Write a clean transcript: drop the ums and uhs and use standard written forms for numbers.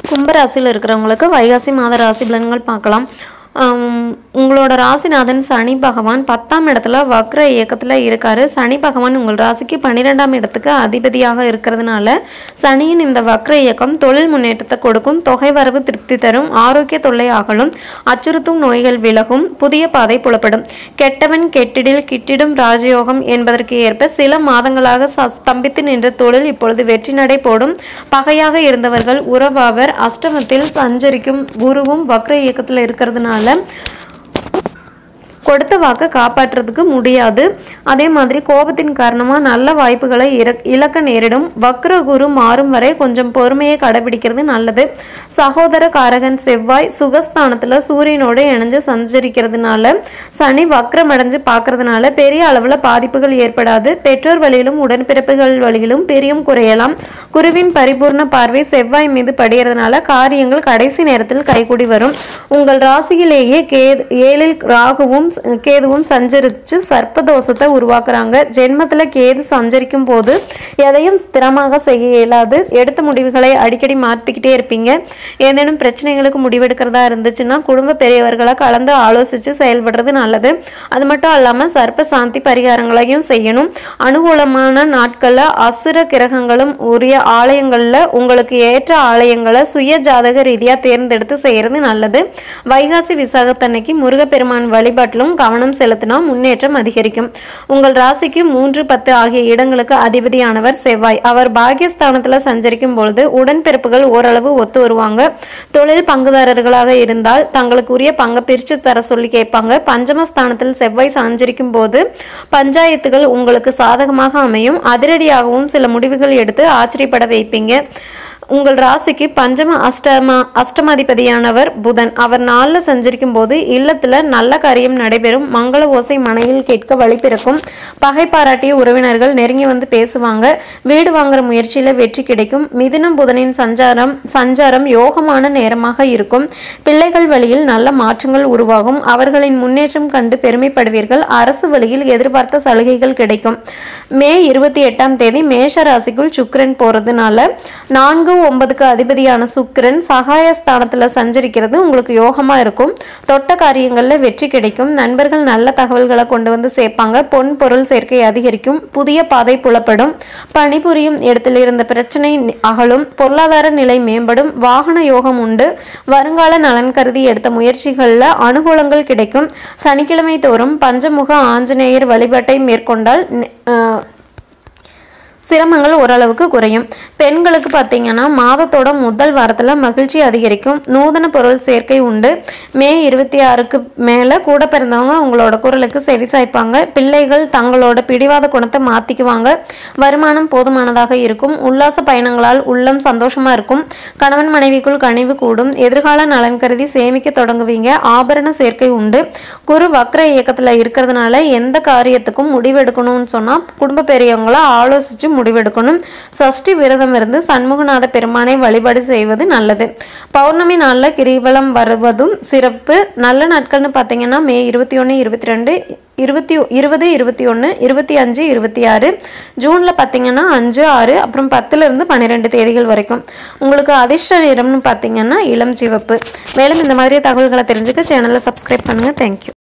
கும்பராசியில் இருக்கிறவங்களுக்கு வைகாசி மாத ராசி பலன்கள் பார்க்கலாம். உங்களோட ராசிநாதன் சனி பகவான் 10ஆம் இடத்துல வக்ர இயக்கத்தில் இருக்காரு. சனி பகவான் உங்கள் ராசிக்கு 12ஆம் இடத்துக்கு அதிபதியாக இருக்கிறதுனால சனியின் இந்த வக்ர இயக்கம் தொழில் முன்னேற்றத்தை கொடுக்கும், தொகை வரவு திருப்தி தரும், ஆரோக்கிய தொல்லை ஆகலும், அச்சுறுத்தும் நோய்கள் விலகும், புதிய பாதை புலப்படும். கெட்டவன் கெட்டிடில் கிட்டிடும் ராஜயோகம் என்பதற்கு ஏற்ப சில மாதங்களாக ஸ்தம்பித்து நின்ற தொழில் இப்பொழுது வெற்றி நடை போடும். பகையாக இருந்தவர்கள் உறவாவர். அஷ்டமத்தில் சஞ்சரிக்கும் குருவும் வக்ர இயக்கத்தில் இருக்கிறதுனால கொடுத்த வாக்கை காப்பாற்றுறதுக்கு முடியாது. அதே மாதிரி கோபத்தின் காரணமாக நல்ல வாய்ப்புகளை இழக்க நேரிடும். வக்ர குரு மாறும் வரை கொஞ்சம் பொறுமையை கடைபிடிக்கிறது நல்லது. சகோதர காரகன் செவ்வாய் சுகஸ்தானத்தில் சூரியனோடு இணைஞ்சு சஞ்சரிக்கிறதுனால சனி வக்ரம் அடைஞ்சு பார்க்கறதுனால பெரிய அளவில் பாதிப்புகள் ஏற்படாது. பெற்றோர் வழியிலும் உடன்பிறப்புகள் வழியிலும் பெரியும் குறையலாம். குருவின் பரிபூர்ண பார்வை செவ்வாய் மீது படுகிறதுனால காரியங்கள் கடைசி நேரத்தில் கைகூடி வரும். உங்கள் ராசியிலேயே ஏழில் ராகுவும் கேதுவும் சஞ்சரித்து சர்ப்பதோஷத்தை உருவாக்குறாங்க. ஜென்மத்தில் கேது சஞ்சரிக்கும் போது எதையும் ஸ்திரமாக செய்ய இயலாது. எடுத்த முடிவுகளை அடிக்கடி மாற்றிக்கிட்டே இருப்பீங்க. ஏதேனும் பிரச்சனைகளுக்கு முடிவெடுக்கிறதா இருந்துச்சுன்னா குடும்ப பெரியவர்களை கலந்து ஆலோசித்து செயல்படுறது நல்லது. அது மட்டும் இல்லாமல் சர்ப்ப சாந்தி பரிகாரங்களையும் செய்யணும். அனுகூலமான நாட்களில் அசுர கிரகங்களும் உரிய ஆலயங்களில் உங்களுக்கு ஏற்ற ஆலயங்களை சுய ஜாதக ரீதியாக தேர்ந்தெடுத்து செய்கிறது நல்லது. வைகாசி விசாகத்தன்னைக்கு முருகப்பெருமான் வழிபாட்டிலும் கவனம் செலுத்தினா முன்னேற்றம் அதிகரிக்கும். உங்கள் ராசிக்கு 3, 10 ஆகிய இடங்களுக்கு அதிபதியானவர் செவ்வாய். அவர் பாகியஸ்தானத்தில் சஞ்சரிக்கும் பொழுது உடன்பிறப்புகள் ஓரளவு ஒத்து வருவாங்க. தொழில் பங்குதாரர்களாக இருந்தால் தங்களுக்கு உரிய பங்கை பிரித்து தர சொல்லி கேட்பாங்க. பஞ்சமஸ்தானத்தில் செவ்வாய் சஞ்சரிக்கும் போது பஞ்சாயத்துகள் உங்களுக்கு சாதகமாக அமையும். அதிரடியாகவும் சில முடிவுகள் எடுத்து ஆச்சரியப்பட வைப்பீங்க. உங்கள் ராசிக்கு பஞ்சம அஷ்டமாதிபதியானவர் புதன். அவர் 4 சஞ்சரிக்கும் போது இல்லத்தில் நல்ல காரியம் நடைபெறும். மங்கள ஓசை மனையில் கேட்க வழி பிறக்கும். பகை பாராட்டிய உறவினர்கள் நெருங்கி வந்து பேசுவாங்க. வீடு வாங்குற முயற்சியில் வெற்றி கிடைக்கும். மிதுனம் புதனின் சஞ்சாரம் யோகமான நேரமாக இருக்கும். பிள்ளைகள் வழியில் நல்ல மாற்றங்கள் உருவாகும். அவர்களின் முன்னேற்றம் கண்டு பெருமைப்படுவீர்கள். அரசு வழியில் எதிர்பார்த்த சலுகைகள் கிடைக்கும். மே 28ஆம் தேதி மேஷ ராசிக்குள் சுக்கிரன் போறதுனால 4, 9க்கு அதிபதியான சுக்கிரன் சகாயஸ்தானத்தில் சஞ்சரிக்கிறது உங்களுக்கு யோகமா இருக்கும். தொட்ட காரியங்களில் வெற்றி கிடைக்கும். நண்பர்கள் நல்ல தகவல்களை கொண்டு வந்து சேர்ப்பாங்க. பொன் பொருள் சேர்க்கை அதிகரிக்கும். புதிய பாதை புலப்படும். பணிபுரியும் இடத்தில் இருந்த பிரச்சனை அகலும். பொருளாதார நிலை மேம்படும். வாகன யோகம் உண்டு. வருங்கால நலன் கருதி எடுத்த முயற்சிகளில் அனுகூலங்கள் கிடைக்கும். சனிக்கிழமை தோறும் பஞ்சமுக ஆஞ்சநேயர் வழிபாட்டை மேற்கொண்டால் சிரமங்கள் ஓரளவுக்கு குறையும். பெண்களுக்கு பார்த்தீங்கன்னா மாதத்தோட முதல் வாரத்தில் மகிழ்ச்சி அதிகரிக்கும். நூதன பொருள் சேர்க்கை உண்டு. மே 26க்கு மேலே கூட பிறந்தவங்க உங்களோட குரலுக்கு செவிசாய்ப்பாங்க. பிள்ளைகள் தங்களோட பிடிவாத குணத்தை மாற்றிக்குவாங்க. வருமானம் போதுமானதாக இருக்கும். உல்லாச பயணங்களால் உள்ளம் சந்தோஷமாக இருக்கும். கணவன் மனைவிக்குள் கனிவு கூடும். எதிர்கால நலன் கருதி சேமிக்க தொடங்குவீங்க. ஆபரண சேர்க்கை உண்டு. குரு வக்ர இயக்கத்தில் இருக்கிறதுனால எந்த காரியத்துக்கும் முடிவெடுக்கணும்னு சொன்னால் குடும்ப பெரியவங்கள ஆலோசித்து முடிவெடுக்கணும். சஷ்டி விரதம் இருந்து சண்முகநாத பெருமானை வழிபாடு செய்வது நல்லது. பௌர்ணமி நாளில் கிரிவலம் வருவதும் சிறப்பு. நல்ல நாட்கள்னு பார்த்தீங்கன்னா மே 21, 22, 20, 21, 25, 26. ஜூனில் பார்த்தீங்கன்னா 5, 6 அப்புறம் 10லிருந்து 12 தேதிகள் வரைக்கும். உங்களுக்கு அதிர்ஷ்ட நிறம்னு பார்த்தீங்கன்னா இளம் சிவப்பு. மேலும் இந்த மாதிரி தகவல்களை தெரிஞ்சுக்க சேனலை சப்ஸ்கிரைப் பண்ணுங்கள். தேங்க்யூ.